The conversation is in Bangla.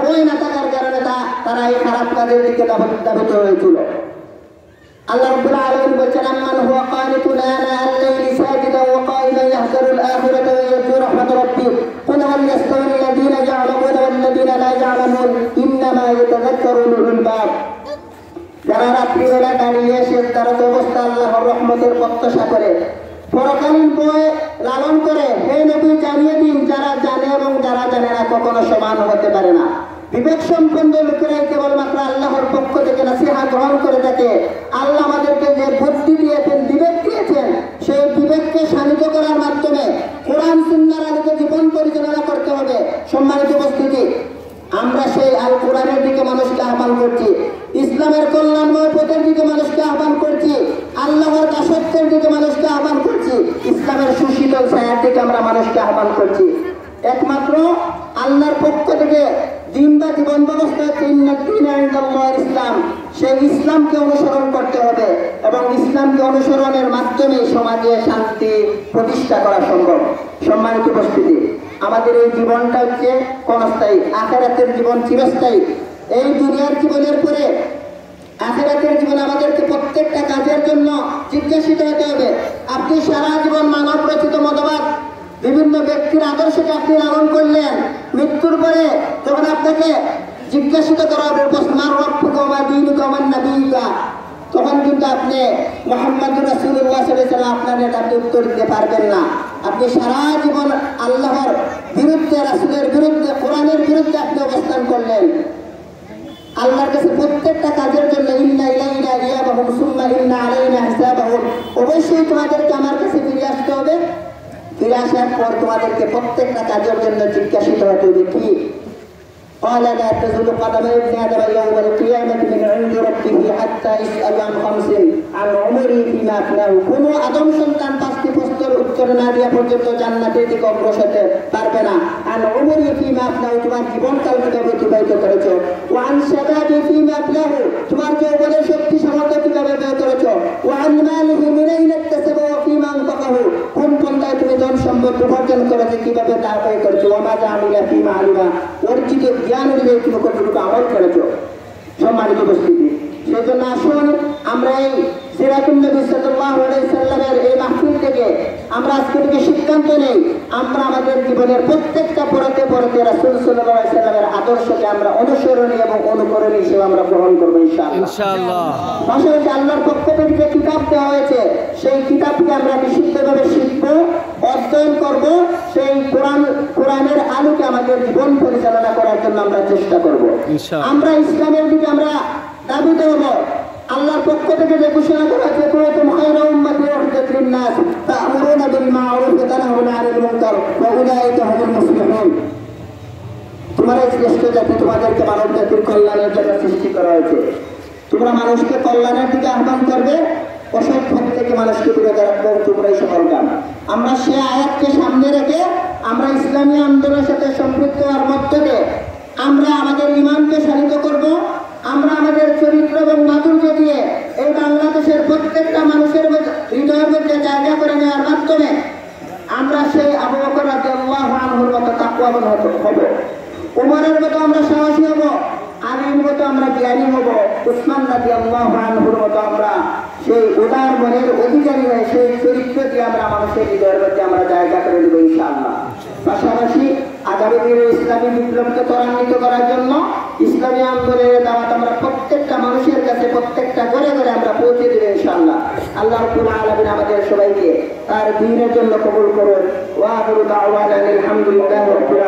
বই না থাকার কারণে তারা এই খারাপ কাজের দিকে ধাবিত হয়েছিল। আল্লাহ রাব্বুল আলামিন বলেন, আম্মান হুয়া কানিতুন আনা আল-লাইলি সাজিদান ওয়া কাইমান ইয়াহযারুল আখিরাতা ওয়া ইয়ারজু রাহমাত রাব্বিহ কুল হাল ইয়াস্তাওি আল্লাযীনা ইয়া'লামুনা ওয়াল-লাযীনা লা ইয়া'লামুন ইন্নামা ইয়াতাযাক্কারু উলুল আলবাব। যারা রাত্রিবেলা দাঁড়িয়ে সিজদারত অবস্থা আল্লাহর রহমতের প্রত্যাশা করে, পরকালীন ভয় লালন করে, হে নবী জানিয়ে দিন, যারা জানে এবং যারা জানে না কখনো সমান হতে পারে না। বিবেক সম্পন্ন লোকেরাই কেবলমাত্র আল্লাহর পক্ষ থেকে নসিহত গ্রহণ করে থাকে। আল্লাহ আমাদেরকে যে বুদ্ধি দিয়েছেন, বিবেক দিয়েছেন, সেই বিবেককে শানিত করার মাধ্যমে কোরআন সুন্নাহর আলোকে জীবন পরিচালনা করতে হবে। সম্মানিত উপস্থিতি, আমরা সেই আল কোরআনের দিকে মানুষকে আহ্বান করছি, ইসলামের কল্যাণময় পথের দিকে মানুষকে আহ্বান করছি, আল্লাহর দাসত্বের দিকে মানুষকে আহ্বান করছি, ইসলামের সুশীতল ছায়ার দিকে আমরা মানুষকে আহ্বান করছি। একমাত্র আল্লাহর পক্ষ থেকে দিন বা জীবন ব্যবস্থা ইসলাম, সেই ইসলামকে অনুসরণ করতে হবে এবং ইসলামকে অনুসরণের মাধ্যমে সমাজে শান্তি প্রতিষ্ঠা করা সম্ভব। সম্মানিত উপস্থিতি, আমাদের এই জীবনটা হচ্ছে ক্ষণস্থায়ী, আখিরাতের জীবন চিরস্থায়ী। এই দুনিয়ার জীবনের পরে আখিরাতের জীবন আমাদেরকে প্রত্যেকটা কাজের জন্য জিজ্ঞাসিত হতে হবে। আপনি সারা জীবন মানব রচিত মতবাদ, বিভিন্ন ব্যক্তির আদর্শকে আপনি লালন করলেন, মৃত্যুর পরে যখন আপনাকে জিজ্ঞাসিত করা হবে তখন কিন্তু আপনি মুহাম্মদুর রাসূলুল্লাহ সাল্লাল্লাহু আলাইহি ওয়াসাল্লাম আপনাদের আপনি উত্তর দিতে পারবেন না। আপনি সারা জীবন আল্লাহর বিরুদ্ধে, রাসূলের বিরুদ্ধে, কোরআনের বিরুদ্ধে আপনি অবস্থান করলেন। আল্লাহর কাছে প্রত্যেকটা কাজের জন্য ইন্না ইলাইনা ইয়াবাহুম সুম্মা ইন্না আলাইনা হিসাবাহুম, অবশ্যই তোমাদেরকে আমার কাছে ফিরে আসতে হবে। ফিরে আসার পর তোমাদেরকে প্রত্যেকটা কাজের জন্য জিজ্ঞাসিত হতে হবে। কি قال لا تزول قدم ابن آدم يوم القيامة من عند ربه حتى يسأل عن خمس عن عمره فيما أفناه। কোনো আদম সন্তান পাঁচটি প্রশ্নের উত্তর না দেওয়া পর্যন্ত জান্নাতের দিকে অগ্রসর হতে পারবে না। আন উমরি ফিমা আফনাহু, তোমার জীবনকাল কিভাবে অতিবাহিত করেছো। ওয়া আন শাবাবি ফিমা আফনাহু, তোমার যৌবনের শক্তি সামর্থ্য কিভাবে ব্যয় করেছো। ওয়া আন মালিহি মিন আইনা ইকতাসাবা ওয়া ফিমা আনফাকাহু, কোন পন্থায় তুমি ধন সম্পদ উপার্জন করেছো, কিভাবে তা ব্যয় করেছো। ওয়া মা জামিলা ফিমা আলিমা, অর্জিত জ্ঞান অনুযায়ী তুমি কতটুকু আমল করেছো। সম্মানিত উপস্থিতি, সেই জন্য আসুন আমরা এই সিরাতুন নবী সাল্লাল্লাহু আলাইহি সাল্লামের এই মাহফিল থেকে আমরা আজকে থেকে সিদ্ধান্ত নেই, আমরা আমাদের জীবনের প্রত্যেকটা পড়াতে পড়াতে রাসূল সাল্লাল্লাহু আলাইহি সাল্লামের আদর্শকে আমরা অনুসরণীয় এবং অনুকরণীয় হিসেবে আমরা গ্রহণ করবো ইনশাআল্লাহ। পাশাপাশি আল্লাহর পক্ষ থেকে যে কিতাব দেওয়া হয়েছে, সেই কিতাবকে আমরা বিশুদ্ধভাবে শিখবো, অধ্যয়ন করবো, সেই কোরআনের আলোকে আমাদের জীবন পরিচালনা করার জন্য আমরা চেষ্টা করবো। আমরা ইসলামের দিকে আমরা দাবিত হবো। আল্লাহর পক্ষ থেকে যে ঘোষণা করা হয়েছে, কুনতুম খায়রা উম্মাতিন উখরিজাত লিন-নাস তা'মুরুনা বিল মা'রুফ ওয়া তানহাউনা 'আনিল মুনকার ওয়া উলাইকা হুমুল মুফলিহুন। তোমরা শ্রেষ্ঠ জাতি, তোমাদেরকে মানব জাতির কল্যাণের জন্য সৃষ্টি করা হয়েছে। তোমরা মানুষকে কল্যাণের দিকে আহ্বান করবে, অসৎ পথ থেকে মানুষকে বিরত রাখবে, তোমরাই সফলকাম। আমরা সে আয়াতকে সামনে রেখে আমরা ইসলামী আন্দোলনের সাথে সম্পৃক্ত হওয়ার মধ্যে আমরা আমাদের ঈমানকে শানিত করব। আমরা আমাদের চরিত্র এবং মাধুর্য দিয়ে এই বাংলাদেশের প্রত্যেকটা মানুষের হৃদয়ের মধ্যে জায়গা করে নেওয়ার মাধ্যমে আমরা সেই আবু বকর রাদিয়াল্লাহু আনহুর মতো তাকওয়াবান হব, উমরের মতো আমরা সাহসী হব, আলীর মতো আমরা জ্ঞানী হব, উসমান রাদিয়াল্লাহু আনহুর মতো আমরা সেই উদার মনের অধিকারী হয়ে সেই চরিত্র দিয়ে আমরা মানুষের হৃদয়ের মধ্যে আমরা জায়গা করে দেবো ইনশাআল্লাহ। পাশাপাশি আগামী দিনে ইসলামী বিপ্লবকে ত্বরান্বিত করার জন্য ইসলামী আন্দোলনের দাওয়াত আমরা প্রত্যেকটা মানুষের কাছে, প্রত্যেকটা ঘরে ঘরে আমরা পৌঁছে দেব ইনশাআল্লাহ। আল্লাহ রাব্বুল আলামিন আমাদের সবাইকে তার দ্বীনের জন্য কবুল করুন। ওয়া আখিরু দাওয়ানা আলহামদুলিল্লাহি রাব্বিল